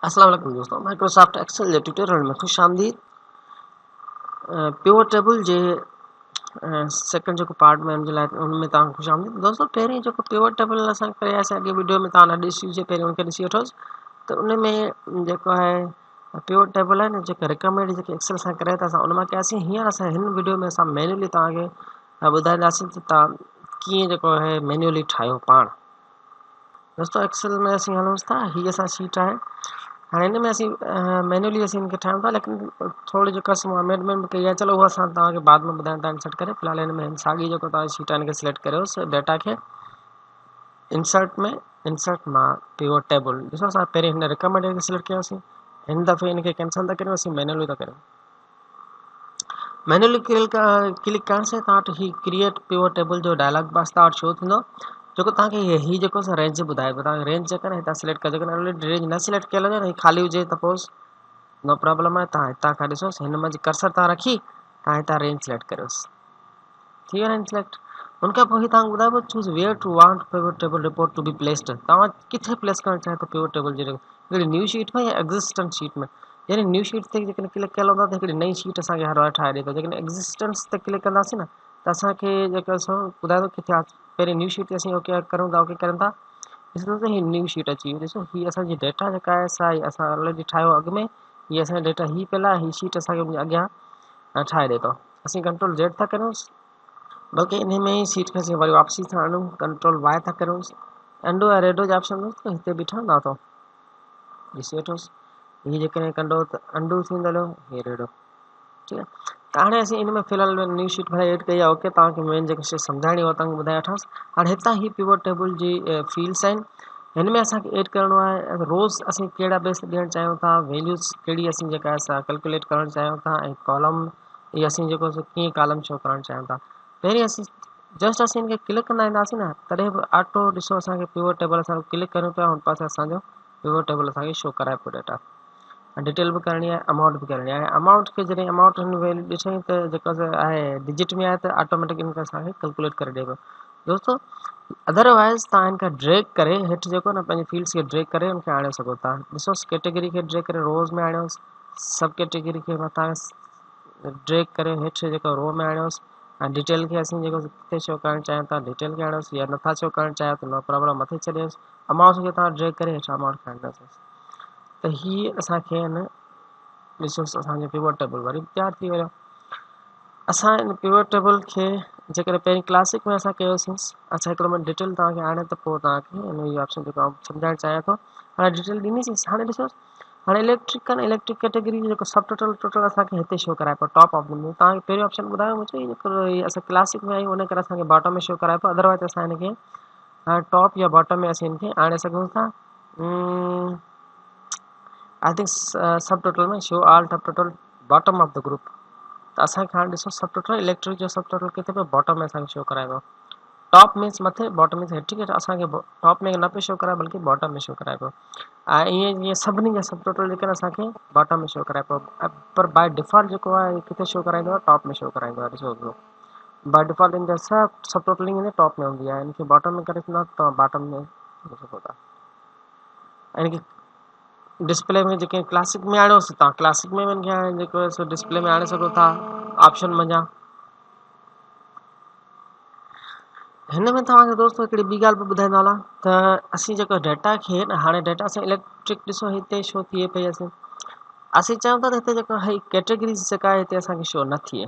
अस्सलाम वालेकुम दोस्तों, माइक्रोसॉफ्ट एक्सेल जे ट्यूटोरियल में खुश आमदीद। पिवट टेबल जे सेकंड जो पार्ट में उनमें तव्हां खुश आमदीद दोस्तों। पहिरीं जेको पिवट टेबल असां कयासीं अॻे वीडियो में, तव्हां न ॾिसी हुजे पहिरीं उनखे ॾिसी वठोसि। त उन में जेको आहे पिवट टेबल आहे न, जेके रिकमेंड जेके एक्सेल सां करे था असां उन मां कयासीं। हींअर असां हिन वीडियो में असां मैन्युअली तव्हांखे ॿुधाईंदासीं त तव्हां कीअं जेको आहे मैन्युअली ठाहियो पाण। दोस्तों एक्सेल में असीं हलूंसि था, हीअ असां शीट आहे। हाँ, हिन में असीं मैन्युअली असीं इनके ठाहियूं था, लेकिन थोड़ी जो कसम अमेंडमेंट कई आहे, चलो उहा असां तव्हांखे बाद में ॿुधाइण था इंसर्ट करे। फिलहाल हिन में साॻी जेको तव्हां शीट आहे हिनखे सिलेक्ट करियोसि, डेटा खे इंसर्ट में, इंसर्ट मां पिवट टेबल। ॾिसो असां पहिरीं हिन रिकमेंड खे सिलेक्ट कयोसीं, हिन दफ़े हिनखे कैंसिल था करियूं, असीं मैन्युअली था करियूं। मैन्युअली क्लिक करण से तव्हां वटि ही क्रिएट पिवट टेबल जो डायलॉग बॉक्स तव्हां वटि शो थींदो, जेको तव्हांखे ही जेको रेंज ॿुधाइबो। तव्हांखे रेंज जेका हितां सिलेक्ट कजो, जेकॾहिं ऑलरेडी रेंज न सिलेक्ट कयल हुजे न, ख़ाली हुजे सपोज़, नो प्रॉब्लम आहे। तव्हां हितां खां ॾिसोसि, हिन में कर्सर तव्हां रखी तव्हां हितां रेंज सिलेक्ट करियोसि, थी वियो रेंज सिलेक्ट। उनखां पोइ ही तव्हांखे ॿुधाइबो choose where to want pivot table report to be placed. तव्हां किथे प्लेस करणु चाहियो त पिवट टेबल जे हिकिड़ी न्यू शीट में या एग्ज़िस्टेंट शीट में। यानी न्यू शीट ते जेकॾहिं क्लिक कयल हूंदो त हिकिड़ी नई शीट असांखे हर बार ठाहे ॾिए थो। जेकॾहिं एग्ज़िस्टेंस ते क्लिक कंदासीं न त असांखे जेको ॿुधाए थो किथे आहे। पहिरीं न्यू शीट ते असीं ओके करूं था, ओके कयूं था, ॾिसो त हीअ न्यू शीट अची वई। ॾिसो हीअ असांजी डेटा जेका आहे साई असां ऑलरेडी ठाहियो अॻु में। हीअ असांजा डेटा ही पियल आहे, हीअ शीट असांखे अॻियां ठाहे ॾिए थो। असीं कंट्रोल जेड था करियूंसि, बल्कि इन में ही सीट खे असीं वरी वापसी था आणूं, कंट्रोल वाई था करियूंसि। एंडो ऐं रेडो जा ऑप्शन दोस्तों हिते बि ठहंदा अथव, ॾिसी वठोसि। हीअ जेकॾहिं कंदो त अंडू थींदो, हीअ रेडो, ठीकु आहे। त हाणे असीं इन में फ़िलहाल न्यू शीट भले एड कई आहे, ओके। तव्हांखे मेन जेकी शइ सम्झाइणी आहे तव्हांखे ॿुधाए वठांसि। हाणे हितां ही पिवट टेबल जी फील्ड्स आहिनि, हिन में असांखे एड करिणो आहे रोज़ असीं कहिड़ा बेस ॾियणु चाहियूं था, वैल्यूज़ कहिड़ी असीं जेका असां कैलकुलेट करणु चाहियूं था, ऐं कॉलम इहे असीं जेको कीअं कॉलम शो करणु चाहियूं था। पहिरीं असीं जस्ट असीं हिनखे क्लिक कंदा ईंदासीं न, तॾहिं बि ऑटो ॾिसो असांखे पिवट टेबल असां क्लिक करियूं पिया, हुन पासे असांजो पिवट टेबल असांखे शो कराए पियो डेटा। डिटेल भी करनी है, अमाउंट भी करनी है। अमाउंट के जरिए अमाउंट वैल्यू ॾिसणी त जेको आहे डिजिट में आहे त ऑटोमेटिक इनखे असांखे कैलकुलेट करे ॾिए पियो दोस्तों। अदरवाइज़ तव्हां इनखे ड्रैग करे हेठि जेको न पंहिंजी फील्ड्स खे ड्रैग करे उनखे आणे सघो था। ॾिसोसि कैटेगरी खे ड्रैग करे रोज़ में आणियोसि, सब कैटेगरी खे मथां ड्रैग करे हेठि जेको रो में आणियोसि, ऐं डिटेल खे असीं जेको किथे शो करणु चाहियूं था डिटेल खे आणियोसि, या नथा शो करणु चाहियो त नो प्रॉब्लम मथे छॾियोसि। अमाउंट खे तव्हां ड्रैग करे हेठि अमाउंट खे आणींदासीं त हीअ असांखे न ॾिसोसि असांजो पिवट टेबल वरी तयारु थी वियो। असां इन पिवट टेबल खे जेकॾहिं पहिरीं क्लासिक में असां कयोसीं, अच्छा हिकिड़ो मिंट डिटेल तव्हांखे हाणे त पोइ तव्हांखे हिन इहो ऑप्शन जेको आउं सम्झाइणु चाहियां थो, हाणे डिटेल ॾींदीसीं। हाणे ॾिसो हाणे इलेक्ट्रिक कैटेगरी जेको सब टोटल असांखे हिते शो कराए पियो टॉप ऑफ में। तव्हांखे पहिरियों ऑप्शन ॿुधायो मुंहिंजो जेको असां क्लासिक में आहियूं उन करे असांखे बॉटम में शो कराए पियो, अदरवाइज़ असां हिनखे टॉप या बॉटम में असीं हिनखे आणे सघूं था। आई थिंक सब टोटल में शो ऑल सब total bottom of the group. त असांखे हाणे ॾिसो सब टोटल इलेक्ट्रिक जो सब टोटल किथे पियो, बॉटम में असांखे शो कराए। टॉप मीन्स मथे, बॉटम मीन्स हेठि। असांखे टॉप में न पियो शो कराए बल्कि बॉटम में शो कराए पियो। ऐं ईअं जीअं सभिनी जा सब टोटल जेके असांखे बॉटम में शो कराए पियो, पर बाय डिफॉल्ट जेको आहे किथे शो कराईंदो आहे, टॉप में शो कराईंदो आहे। ॾिसो बाय डिफॉल्ट इन सब टोटलिंग इन टॉप में हूंदी आहे, इनखे बॉटम में करे छॾींदा तव्हां बॉटम में सघो था। इनखे डिस्प्ले में जेके क्लासिक में आणियोसि, तव्हां क्लासिक में वञी हाणे जेको सो डिस्प्ले में आणे सघो था ऑप्शन मञा। हिन में तव्हांखे दोस्तों हिकिड़ी ॿी ॻाल्हि बि ॿुधाईंदो हलां त असीं जेको डेटा खे न, हाणे डेटा असां इलेक्ट्रिक ॾिसो हिते शो थिए पई। असीं चाहियूं था त हिते जेको है कैटेगरीज़ जेका आहे हिते असांखे शो न थिए।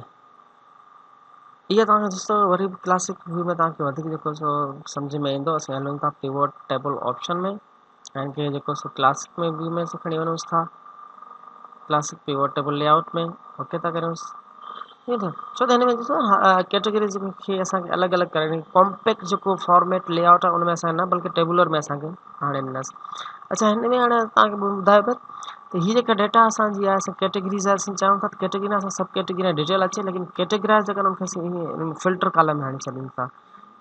इहा तव्हांखे दोस्तों वरी बि क्लासिक व्यू में तव्हांखे वधीक जेको सो सम्झ में ईंदो। असीं हलूं था पिवट टेबल ऑप्शन में, ऐं के जेको सो क्लासिक में व्यू में खणी वञूंसि था, क्लासिक पिवट टेबल लेआउट में ओके था करियूंसि। ठीक है, छो त हिन में ॾिसो कैटेगरीज़ खे असांखे अलॻि अलॻि करणी, कॉम्पैक्ट जेको फॉर्मेट लेआउट आहे उनमें असां न बल्कि टेबुलर में असांखे हाणे ॾींदासीं। अच्छा हिन में हाणे तव्हांखे ॿुधायो पियो त हीअ जेका डेटा असांजी आहे असां कैटेगरीज़ असीं चाहियूं था त कैटेगरी में असां सब कैटेगरी डिटेल अचे, लेकिन कैटेगराइज़ जेका उनखे असीं फिल्टर कॉलम में हाणे छॾूं था।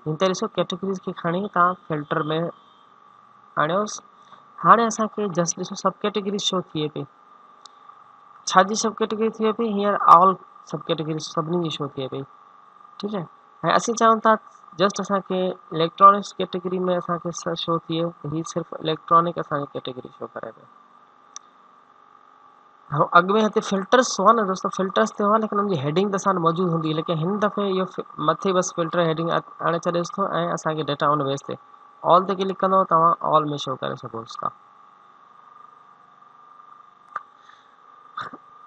हिन ते ॾिसो कैटेगरीज़ खे खणी तव्हां फिल्टर में आणियोसि। हाणे असांखे जस्ट ॾिसो सब कैटेगरी शो थिए पई। छाजी सब कैटेगरी थिए पई, हींअर ऑल सब कैटेगरी सभिनी जी शो थिए पई। ठीकु है, ऐं असीं चाहियूं था जस्ट असांखे इलेक्ट्रॉनिक्स कैटेगरी में असांखे शो थिए, हीअ सिर्फ़ु इलेक्ट्रॉनिक असांखे कैटेगरी शो करे पियो। अॻु में हिते फिल्टर्स हुआ न दोस्तो, फिल्टर्स ते हुआ लेकिन उनजी हेडिंग त असां मौजूदु हूंदी, लेकिन हिन दफ़े इहो मथे बसि फिल्टर हेडिंग आणे छॾेसि थो ऐं असांखे डेटा उन बेस ते ऑल ते क्लिक कंदव तव्हां ऑल में शो करे सघोसि था।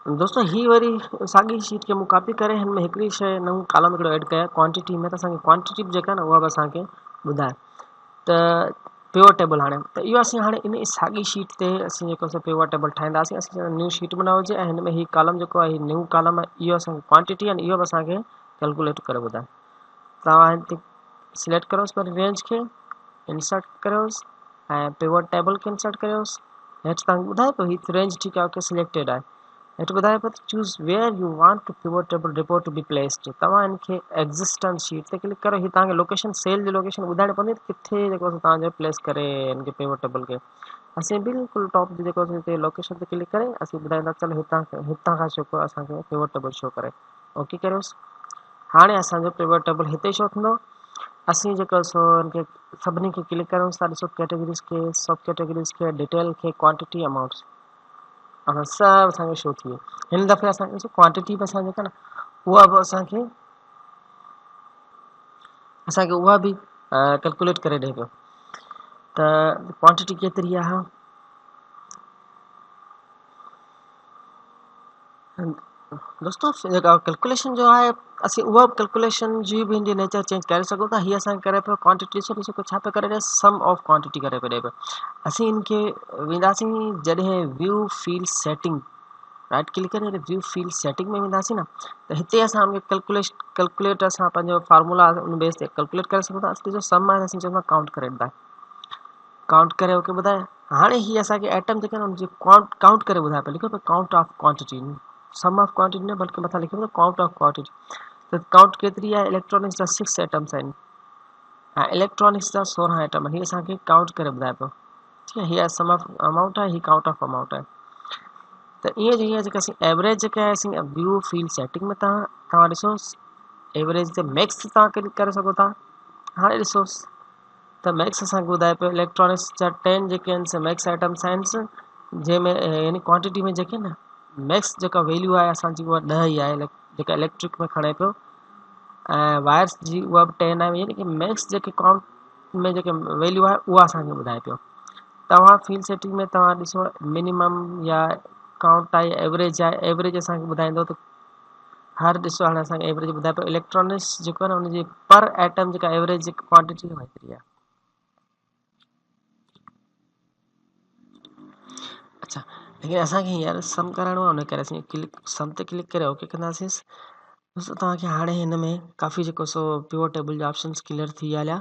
दोस्तों ही वरी साॻी शीट खे मूं कॉपी करे हिन में हिकिड़ी शइ नओं कॉलम हिकिड़ो ऐड कया क्वांटिटी में, त असांखे क्वांटिटी जेका न उहा बि असांखे ॿुधाए त पिवट टेबल हाणे त इहो असीं हाणे इन साॻी शीट ते असीं जेको असां पिवट टेबल ठाहींदासीं। असीं न्यू शीट में न हुजे ऐं हिन में ही कॉलम जेको आहे न्यू कॉलम आहे, इहो असांखे क्वांटिटी आहे इहो बि असांखे कैलकुलेट करे ॿुधाए। तव्हां हिते सिलेक्ट करोसि पर रेंज खे इंसर्ट करियोसि ऐं पिवट टेबल खे इंसर्ट करियोसि। हेठि तव्हांखे ॿुधाए पियो ही रेंज ठीकु आहे, ओके सिलेक्टेड आहे। हेठि ॿुधाए पियो choose where you want to pivot table report to be placed. तव्हां हिनखे एग्ज़िस्टेंट शीट ते क्लिक करो। ही तव्हांखे लोकेशन सेल जी लोकेशन ॿुधाइणी पवंदी किथे जेको तव्हांजो प्लेस करे हिनखे पिवट टेबल खे। असीं बिल्कुलु टॉप ते जेको हिते लोकेशन ते क्लिक करे असीं ॿुधाईंदा चलो हितां खां जेको असांखे पिवट टेबल शो करे, ओके करियोसि। हाणे असांजो पिवट टेबल हिते शो थींदो। असीं जेको सो हिनखे सभिनी खे क्लिक करूंसि था, ॾिसो कैटेगरीज़ खे, सब कैटेगरीज़ खे, डिटेल खे, क्वांटिटी, अमाउंट्स असां सभु असांखे शो थी वियो। हिन दफ़े असांखे ॾिसो क्वांटिटी बि असां जेका न उहा बि असांखे उहा बि कैलकुलेट करे ॾिए पियो त क्वांटिटी केतिरी आहे। दोस्तों जेका कैलकुलेशन जो आहे असीं उहा बि कैलकुलेशन जी बि हिनजी नेचर चेंज करे सघूं था। हीअ असांखे करे पियो क्वांटिटी ॾिसो छा पियो करे ॾिए, सम ऑफ क्वांटिटी करे पियो ॾिए पियो। असीं हिनखे वेंदासीं जॾहिं view field setting, right click करे व्यू फील्ड सेटिंग में वेंदासीं न त हिते असां कैलकुलेट असां पंहिंजो फार्मूला उन बेस ते कैलकुलेट करे सघूं था। ॾिसो सम आहे असीं चवंदा काउंट करे ॾींदा, काउंट करे ओके ॿुधाए। हाणे हीअ असांखे आइटम जेके आहिनि उनजी काउंट करे ॿुधाए पियो, लिखो पियो count of quantity, sum of quantity न बल्कि मथां लिखियो पियो काउंट ऑफ क्वांटिटी। त काउंट केतिरी आहे, इलेक्ट्रॉनिक्स जा 6 आइटम्स आहिनि ऐं इलेक्ट्रॉनिक्स जा 16 आइटम आहिनि। हीअ असांखे काउंट करे ॿुधाए पियो, ठीकु आहे। हीअ सम ऑफ अमाउंट आहे, हीअ काउंट ऑफ अमाउंट आहे। त ईअं जो हीअं जेका असीं एवरेज जेका आहे असीं व्यू फील्ड सेटिंग में तव्हां ॾिसो एवरेज ते मैक्स तव्हां क्लिक करे सघो था। हाणे ॾिसोसि त मैक्स असांखे ॿुधाए पियो इलेक्ट्रॉनिक्स जा 10 जेके आहिनि से मैक्स आइटम्स आहिनि, जंहिंमें यानी क्वांटिटी में जेके न मैक्स जेका वैल्यू आहे असांजी उहा 10 ई आहे जेका इलेक्ट्रिक में खणे पियो ऐं वायर्स जी उहा बि 10 आहे। यानी कि मैक्स जेके काउंट में जेके वैल्यू आहे उहा असांखे ॿुधाए पियो। तव्हां फील्ड सेटिंग में तव्हां ॾिसो मिनिमम या काउंट आहे, एवरेज आहे, एवरेज असांखे ॿुधाईंदो त हर ॾिसो हाणे असांखे एवरेज ॿुधाए पियो इलेक्ट्रॉनिक्स जेको आहे न उनजी पर आइटम जेका एवरेज जेका क्वांटिटी आहे हेतिरी आहे। अच्छा, लेकिन असांखे हींअर सम कराइणो आहे, उन करे असीं सम ते क्लिक करे ओके कंदासीं। दोस्तों तव्हांखे हाणे हिन में काफ़ी जेको सो पिवट टेबल जा ऑप्शन्स क्लियर थी विया हलिया।